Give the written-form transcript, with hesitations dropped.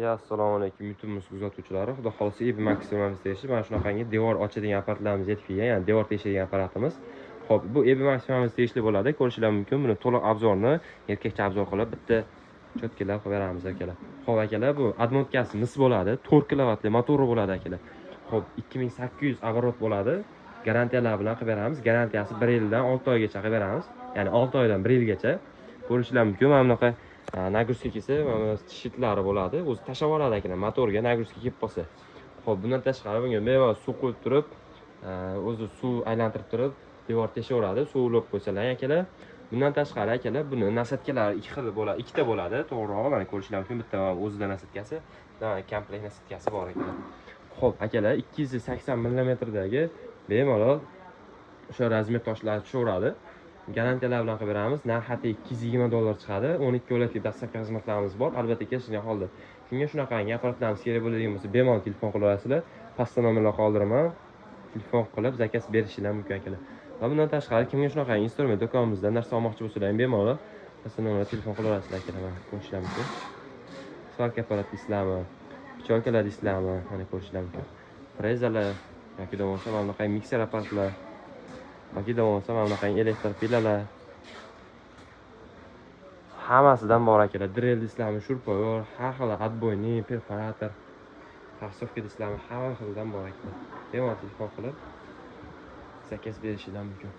Assalomu alaykum YouTube kuzatuvchilari. Xudo xolisa Ebi Maximum tegishli mana shunaqangi devor ochadigan apparatlarimiz yetib kelgan, ya'ni devor teshadigan apparatimiz. Xo'p, bu Ebi Maximum tegishli bo'ladi. Ko'rishingiz mumkin. Buni to'liq obzorni erkakcha obzor qilib bitta cho'tkalar qo'yib beramiz akalar. Xo'p akalar, bu odmotkasi mis bo'ladi. 4 kilovatli motori bo'ladi akalar. Xo'p, 2800 оборот bo'ladi. Garantiyalar bilan qilib beramiz. Garantiyasi 1 yildan 6 oygacha qilib beramiz. Ya'ni 6 oydan 1 yilgacha. Ko'rishingiz mumkin. Mana bunaqa nagruska kelsa, shitlari bo'ladi. O'zi tashab oladi akalar, motorga nagruska kelib qolsa. Xo'p, bundan tashqari bunga bemalol suv qo'yib turib, o'zi suv aylantirib turib, devor teshaveradi. Suv ulab qo'ysalar akalar. Bundan tashqari akalar, buni nasatkalari ikki xil bo'ladi, ikkita bo'ladi, to'g'rirog'i mana ko'rishingiz mumkin. Bitta o'zida nasatkasi, komplekt nasatkasi bor ekan. Xo'p, akalar 280 mm bemalol o'sha razmer toshlar tushaveradi. Garantiyalar bilan qilib beramiz. Narxi $220 chiqadi. 12 oylik dastlabki xizmatlarimiz bor. Albatta kelishgan holda. Kimga shunaqangi apparatlarimiz kerak bo'ladigan bo'lsa, bemalol telefon qila olasizlar. Pastda nomerlar qoldiraman. Telefon qilib zakaz berishingiz mumkin akalar. Va bundan tashqari kimga shunaqangi instrument do'konimizda narsa olmoqchi bo'lsalar ham bemalol pastda nomerga telefon qila olasizlar akalar. Mana ko'rishingiz mumkin. Svalka apparati deysizlarmi? Picholkalar deysizlarmi? Mana ko'rishingiz mumkin. Frezalar yoki bo'lmasa mana bunaqa mikser apparatlar yoki bo'lmasa mana bunaqa elektr pilalar hammasidan bor akalar. Drill deysizlarmi, shurpoyor, har xil отбойный, perforator, taksovka deysizlarmi, hamma xildan bor akalar. Bemalol telefon qilib zakaz berishingiz mumkin.